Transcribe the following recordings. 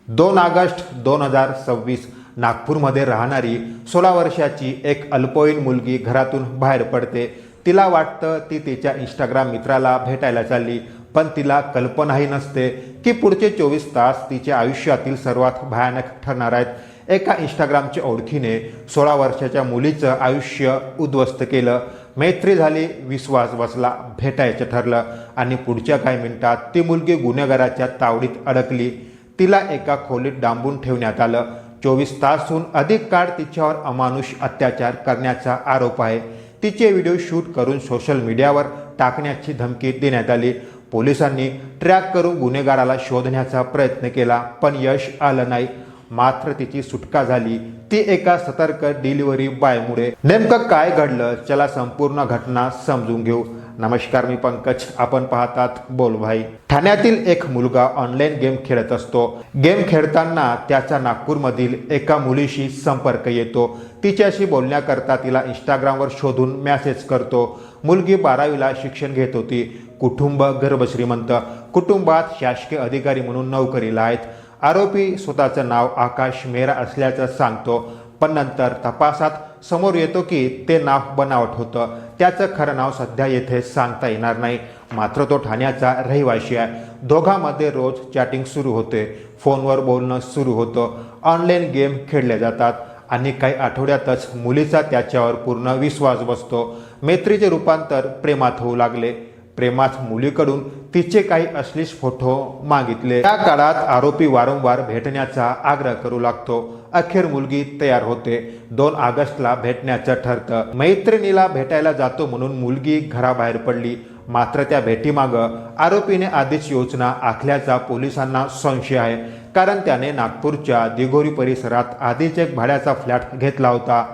2 August 2026 नागपूरमध्ये राहणारी 16 वर्षाची एक अल्पवयीन मुलगी घरातून बाहेर पडते। तिला वाटतं ती तिच्या इंस्टाग्राम मित्राला भेटायला चालली, पण तिला कल्पनाही नसते की पुढचे 24 तास तिच्या आयुष्यातील सर्वात भयानक ठरणार आहेत। एका इंस्टाग्रामच्या ओळखीने 16 वर्षाच्या मुलीचं आयुष्य उद्ध्वस्त केलं। मैत्री झाली, विश्वास बसला, भेटायचं ठरलं आणि पुढच्या काही मिनिटात ती मुलगी गुन्हेगाराच्या तावडीत अडकली। तिला एका खोलीत डांबून ठेवण्यात आलं। 24 तासहून अधिक काळ तिच्यावर अमानुष अत्याचार करण्याचा आरोप आहे। तिचे व्हिडिओ शूट करून सोशल मीडियावर टाकण्याची धमकी देण्यात आली। पोलिसांनी ट्रॅक करून गुन्हेगाराला शोधण्याचा प्रयत्न केला, पण यश आलं नाही। मात्र तिची सुटका झाली, ती एका सतर्क डिलिव्हरी बॉयमुळे। नेमकं काय घडलं, चला संपूर्ण घटना समजून घेऊ। नमस्कार, मी पंकज, आपण पाहतात बोल भाई। ठाण्यातील एक मुलगा ऑनलाईन गेम खेळत असतो। गेम खेळताना त्याचा नागपूरमधील एका मुलीशी संपर्क येतो। तिच्याशी बोलण्याकरता तिला इंस्टाग्रामवर शोधून मेसेज करतो। मुलगी 12वीला शिक्षण घेत होती। कुटुंब गर्भश्रीमंत, कुटुंबात शासकीय अधिकारी म्हणून नोकरीला आहेत। आरोपी स्वतःचं नाव आकाश मेहरा असल्याचं सांगतो, पण नंतर तपासात समोर येतो की ते नाव बनावट होतं। त्याचं खरं नाव सध्या येथे सांगता येणार नाही। मात्र तो ठाण्याचा रहिवासी आहे। दोघांमध्ये रोज चॅटिंग सुरू होते, फोनवर बोलणं सुरू होतं, ऑनलाईन गेम खेळले जातात आणि काही आठवड्यातच मुलीचा त्याच्यावर पूर्ण विश्वास बसतो। मैत्रीचे रूपांतर प्रेमात होऊ लागले। प्रेमात मुलीकडून तिचे काही अश्लील फोटो मागितले। त्या काळात आरोपी वारंवार भेटण्याचा आग्रह करू लागतो। अखेर मुलगी तयार होते। 2 ऑगस्टला भेटण्याचं ठरतं। मैत्रिणीला भेटायला जातो म्हणून मुलगी घराबाहेर पडली। मात्र त्या भेटीमागं आरोपीने आधीच योजना आखल्याचा पोलिसांना संशय आहे, कारण त्याने नागपूरच्या दिघोरी परिसरात आधीच एक भाड्याचा फ्लॅट घेतला होता।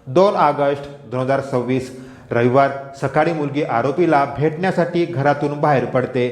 2 ऑगस्ट 2026 रविवार सकाळी मुलगी आरोपीला भेटण्यासाठी घरातून बाहेर पडते।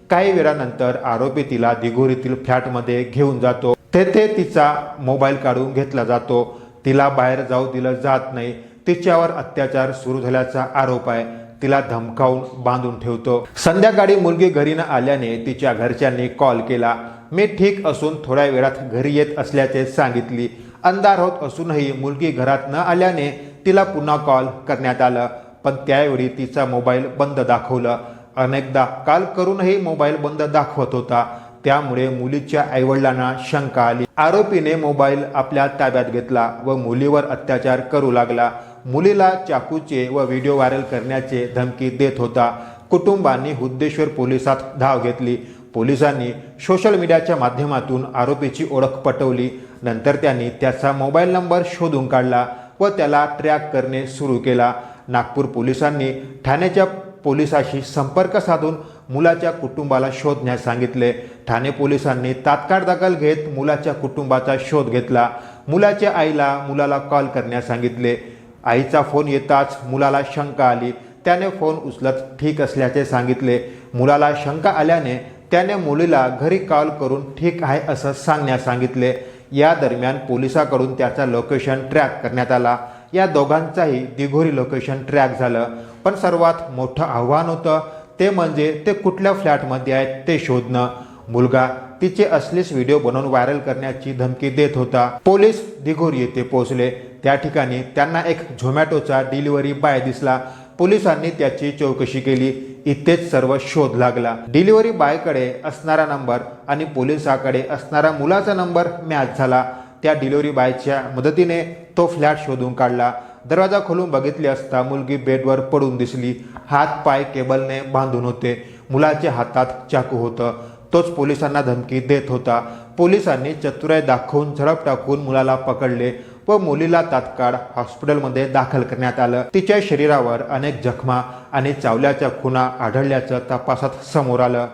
काही वेळानंतर आरोपी तिला दिघोरीतील फ्लॅटमध्ये घेऊन जातो। तेथे तिचा मोबाईल काढून घेतला जातो। तिला बाहेर जाऊ दिलं जात नाही। तिच्यावर अत्याचार सुरू झाल्याचा आरोप आहे। तिला धमकावून बांधून ठेवतो। संध्याकाळी मुलगी घरी न आल्याने तिच्या घरच्यांनी कॉल केला। मी ठीक असून थोड्या वेळात घरी येत असल्याचे सांगितली। अंधार होत असूनही मुलगी घरात न आल्याने तिला पुन्हा कॉल करण्यात आला, पण त्यावेळी तिचा मोबाईल बंद दाखवलं। अनेकदा कॉल करूनही मोबाईल बंद दाखवत होता। त्यामुळे मुलीच्या आईवडिलांना शंका आली। आरोपीने मोबाईल आपल्या ताब्यात घेतला व मुलीवर अत्याचार करू लागला। मुलीला चाकूचे व व्हिडिओ व्हायरल करण्याचे धमकी देत होता। कुटुंबांनी हुद्देश्वर पोलिसात धाव घेतली। पोलिसांनी सोशल मीडियाच्या माध्यमातून आरोपीची ओळख पटवली। नंतर त्यांनी त्याचा मोबाईल नंबर शोधून काढला व त्याला ट्रॅक करणे सुरू केला। नागपूर पोलिसांनी ठाण्याच्या पोलिसाशी संपर्क साधून मुलाच्या कुटुंबाला शोधण्यास सांगितले। ठाणे पोलिसांनी तात्काळ दखल घेत मुलाच्या कुटुंबाचा शोध घेतला। मुलाच्या आईला मुलाला कॉल करण्यास सांगितले। आईचा फोन येताच मुलाला शंका आली। त्याने फोन उचलत ठीक असल्याचे सांगितले। मुलाला शंका आल्याने त्याने मुलीला घरी कॉल करून ठीक आहे असं सांगण्यास सांगितले। या दरम्यान पोलिसांकडून त्याचा लोकेशन ट्रॅक करण्यात आला। या दोघांचाही दिघोरी लोकेशन ट्रॅक झालं, पण सर्वात मोठं आव्हान होतं ते म्हणजे ते कुठल्या फ्लॅटमध्ये आहेत ते शोधणं। मुलगा तिचे अश्लील व्हिडिओ बनवून व्हायरल करण्याची धमकी देत होता। पोलीस दिघोरी येथे पोहोचले। त्या ठिकाणी त्यांना एक झोमॅटोचा डिलिव्हरी बॉय दिसला। पोलिसांनी त्याची चौकशी केली। इथेच सर्व शोध लागला। डिलिव्हरी बॉयकडे असणारा नंबर आणि पोलिसाकडे असणारा मुलाचा नंबर मॅच झाला। त्या डिलिव्हरी बॉयच्या मदतीने तो फ्लॅट शोधून काढला। दरवाजा खोलून बघितले असता मुलगी बेडवर पडून दिसली। हात पाय केबलने बांधून होते। मुलाच्या हातात चाकू होतं। तोच पोलिसांना धमकी देत होता। पोलिसांनी चतुराई दाखवून झडप टाकून मुलाला पकडले व मुलीला तात्काळ हॉस्पिटलमध्ये दाखल करण्यात आलं। तिच्या शरीरावर अनेक जखमा आणि चावल्याच्या खुणा आढळल्याचं तपासात समोर आलं।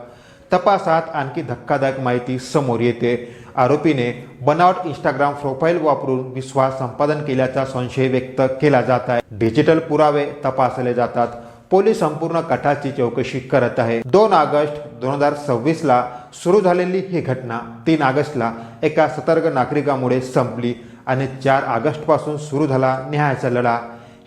तपासात आणखी धक्कादायक माहिती समोर येते। आरोपीने बनावट इंस्टाग्राम प्रोफाईल वापरून विश्वास संपादन केल्याचा संशय व्यक्त केला जात आहे। डिजिटल पुरावे तपासले जातात। पोलीस संपूर्ण कटाची चौकशी करत आहे। 2 ऑगस्ट 2026ला सुरू झालेली ही घटना 3 ऑगस्टला एका सतर्क नागरिकामुळे संपली आणि 4 ऑगस्टपासून सुरू झाला न्यायाचा लढा।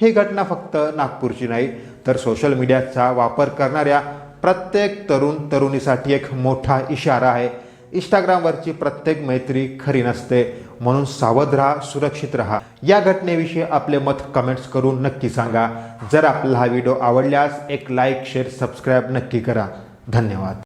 ही घटना फक्त नागपूरची नाही, तर सोशल मीडियाचा वापर करणाऱ्या प्रत्येक तरुण तरुणीसाठी एक मोठा इशारा आहे। इंस्टाग्रामवरची प्रत्येक मैत्री खरी नसते, म्हणून सावध राहा, सुरक्षित राहा. या घटनेविषयी आपले मत कमेंट्स करून नक्की सांगा. जर आपल्याला हा व्हिडिओ आवडल्यास एक लाईक, शेअर, सबस्क्राईब नक्की करा. धन्यवाद.